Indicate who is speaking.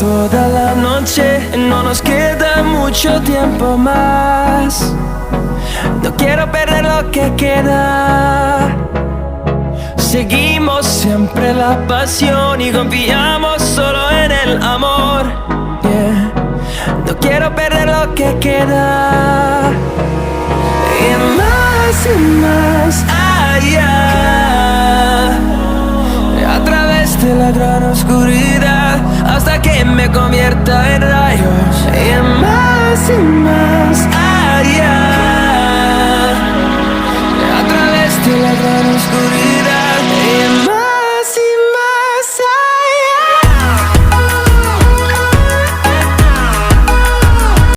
Speaker 1: toda la noche, no nos queda mucho tiempo más. No quiero perder lo que queda. Seguimos siempre la pasión y confiamos solo en el amor. Yeah. No quiero perder lo que queda. Y más allá, a través de la gran oscuridad, hasta que me convierta en rayos. Y más